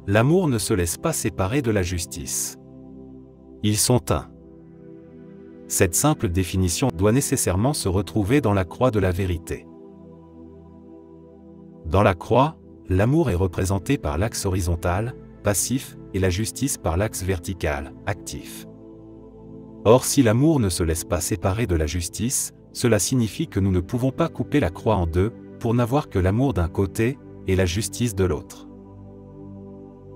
L'amour ne se laisse pas séparer de la justice. Ils sont un. Cette simple définition doit nécessairement se retrouver dans la croix de la vérité. Dans la croix, l'amour est représenté par l'axe horizontal, passif, et la justice par l'axe vertical, actif. Or, si l'amour ne se laisse pas séparer de la justice, cela signifie que nous ne pouvons pas couper la croix en deux, pour n'avoir que l'amour d'un côté, et la justice de l'autre.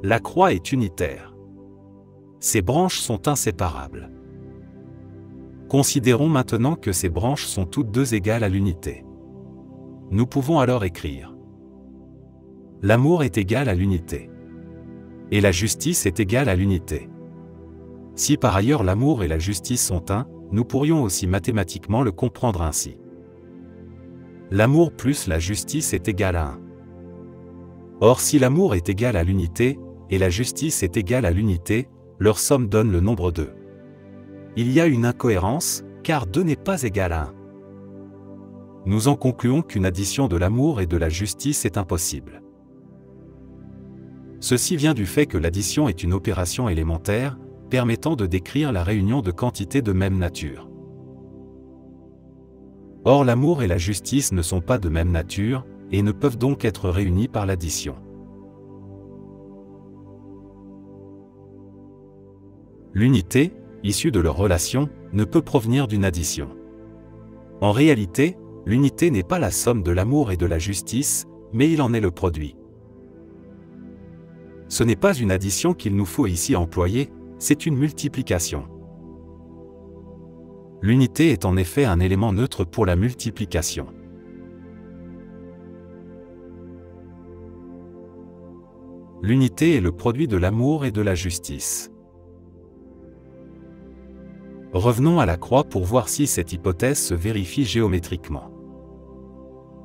La croix est unitaire. Ses branches sont inséparables. Considérons maintenant que ces branches sont toutes deux égales à l'unité. Nous pouvons alors écrire: l'amour est égal à l'unité. Et la justice est égale à l'unité. Si par ailleurs l'amour et la justice sont un, nous pourrions aussi mathématiquement le comprendre ainsi. L'amour plus la justice est égal à 1. Or si l'amour est égal à l'unité, et la justice est égale à l'unité, leur somme donne le nombre 2. Il y a une incohérence, car 2 n'est pas égal à 1. Nous en concluons qu'une addition de l'amour et de la justice est impossible. Ceci vient du fait que l'addition est une opération élémentaire, permettant de décrire la réunion de quantités de même nature. Or l'amour et la justice ne sont pas de même nature, et ne peuvent donc être réunis par l'addition. L'unité, issue de leur relation, ne peut provenir d'une addition. En réalité, l'unité n'est pas la somme de l'amour et de la justice, mais il en est le produit. Ce n'est pas une addition qu'il nous faut ici employer, c'est une multiplication. L'unité est en effet un élément neutre pour la multiplication. L'unité est le produit de l'amour et de la justice. Revenons à la croix pour voir si cette hypothèse se vérifie géométriquement.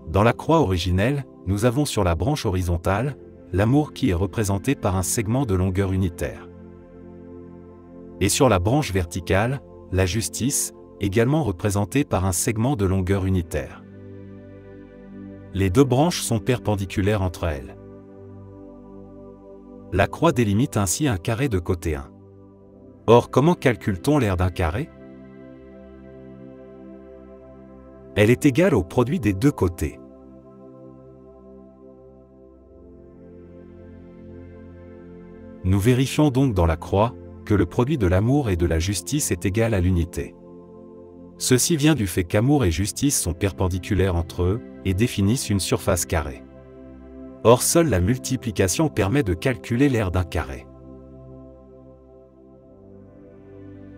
Dans la croix originelle, nous avons sur la branche horizontale, l'amour qui est représenté par un segment de longueur unitaire. Et sur la branche verticale, la justice, également représentée par un segment de longueur unitaire. Les deux branches sont perpendiculaires entre elles. La croix délimite ainsi un carré de côté 1. Or, comment calcule-t-on l'aire d'un carré? Elle est égale au produit des deux côtés. Nous vérifions donc dans la croix, que le produit de l'amour et de la justice est égal à l'unité. Ceci vient du fait qu'amour et justice sont perpendiculaires entre eux, et définissent une surface carrée. Or seule la multiplication permet de calculer l'aire d'un carré.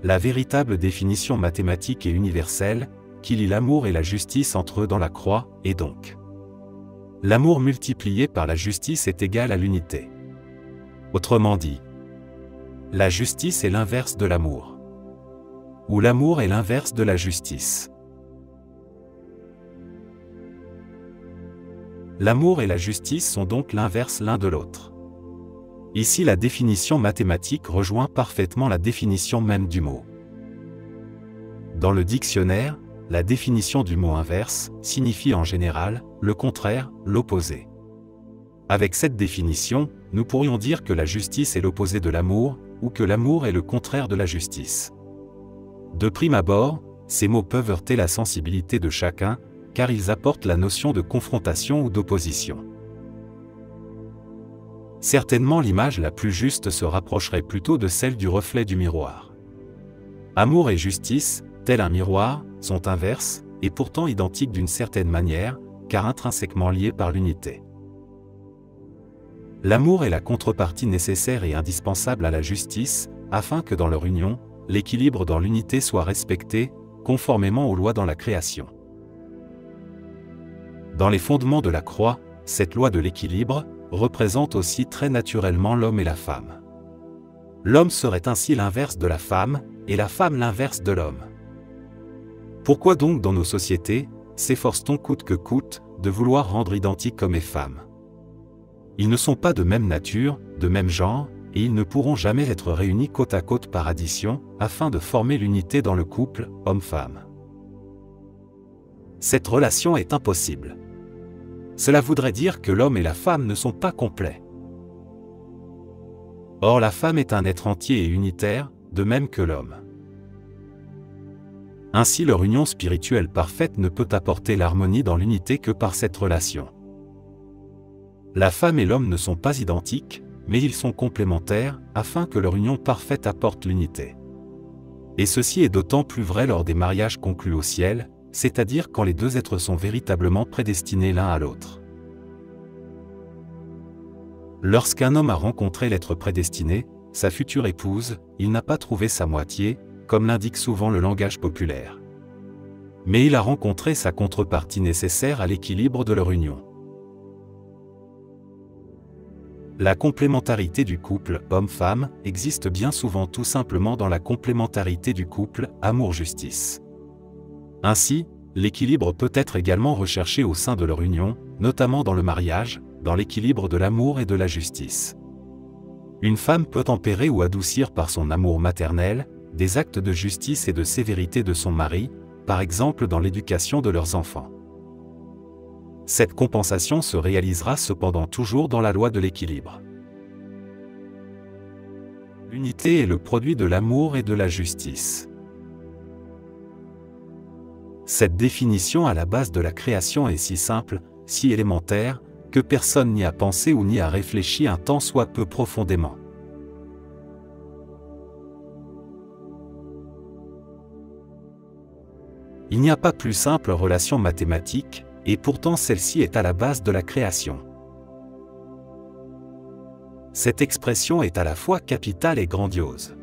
La véritable définition mathématique et universelle, qui lie l'amour et la justice entre eux dans la croix, est donc: l'amour multiplié par la justice est égal à l'unité. Autrement dit, la justice est l'inverse de l'amour. Ou l'amour est l'inverse de la justice. L'amour et la justice sont donc l'inverse l'un de l'autre. Ici la définition mathématique rejoint parfaitement la définition même du mot. Dans le dictionnaire, la définition du mot inverse signifie en général le contraire, l'opposé. Avec cette définition, nous pourrions dire que la justice est l'opposé de l'amour, ou que l'amour est le contraire de la justice. De prime abord, ces mots peuvent heurter la sensibilité de chacun, car ils apportent la notion de confrontation ou d'opposition. Certainement l'image la plus juste se rapprocherait plutôt de celle du reflet du miroir. Amour et justice, tel un miroir, sont inverses, et pourtant identiques d'une certaine manière, car intrinsèquement liés par l'unité. L'amour est la contrepartie nécessaire et indispensable à la justice, afin que dans leur union, l'équilibre dans l'unité soit respecté, conformément aux lois dans la création. Dans les fondements de la croix, cette loi de l'équilibre représente aussi très naturellement l'homme et la femme. L'homme serait ainsi l'inverse de la femme, et la femme l'inverse de l'homme. Pourquoi donc dans nos sociétés, s'efforce-t-on coûte que coûte, de vouloir rendre identiques hommes et femmes? Ils ne sont pas de même nature, de même genre, et ils ne pourront jamais être réunis côte à côte par addition, afin de former l'unité dans le couple, homme-femme. Cette relation est impossible. Cela voudrait dire que l'homme et la femme ne sont pas complets. Or la femme est un être entier et unitaire, de même que l'homme. Ainsi leur union spirituelle parfaite ne peut apporter l'harmonie dans l'unité que par cette relation. La femme et l'homme ne sont pas identiques, mais ils sont complémentaires, afin que leur union parfaite apporte l'unité. Et ceci est d'autant plus vrai lors des mariages conclus au ciel, c'est-à-dire quand les deux êtres sont véritablement prédestinés l'un à l'autre. Lorsqu'un homme a rencontré l'être prédestiné, sa future épouse, il n'a pas trouvé sa moitié, comme l'indique souvent le langage populaire. Mais il a rencontré sa contrepartie nécessaire à l'équilibre de leur union. La complémentarité du couple homme-femme existe bien souvent tout simplement dans la complémentarité du couple amour-justice. Ainsi, l'équilibre peut être également recherché au sein de leur union, notamment dans le mariage, dans l'équilibre de l'amour et de la justice. Une femme peut tempérer ou adoucir par son amour maternel des actes de justice et de sévérité de son mari, par exemple dans l'éducation de leurs enfants. Cette compensation se réalisera cependant toujours dans la loi de l'équilibre. L'unité est le produit de l'amour et de la justice. Cette définition à la base de la création est si simple, si élémentaire, que personne n'y a pensé ou n'y a réfléchi un tant soit peu profondément. Il n'y a pas plus simple relation mathématique, et pourtant celle-ci est à la base de la création. Cette expression est à la fois capitale et grandiose.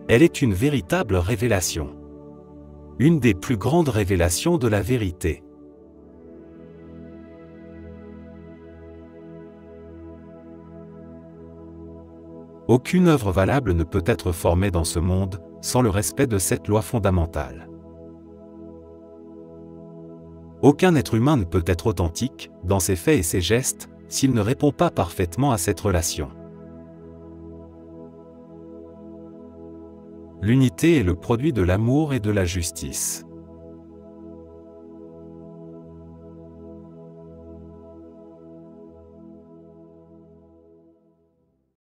Elle est une véritable révélation. Une des plus grandes révélations de la vérité. Aucune œuvre valable ne peut être formée dans ce monde sans le respect de cette loi fondamentale. Aucun être humain ne peut être authentique, dans ses faits et ses gestes, s'il ne répond pas parfaitement à cette relation. L'unité est le produit de l'amour et de la justice.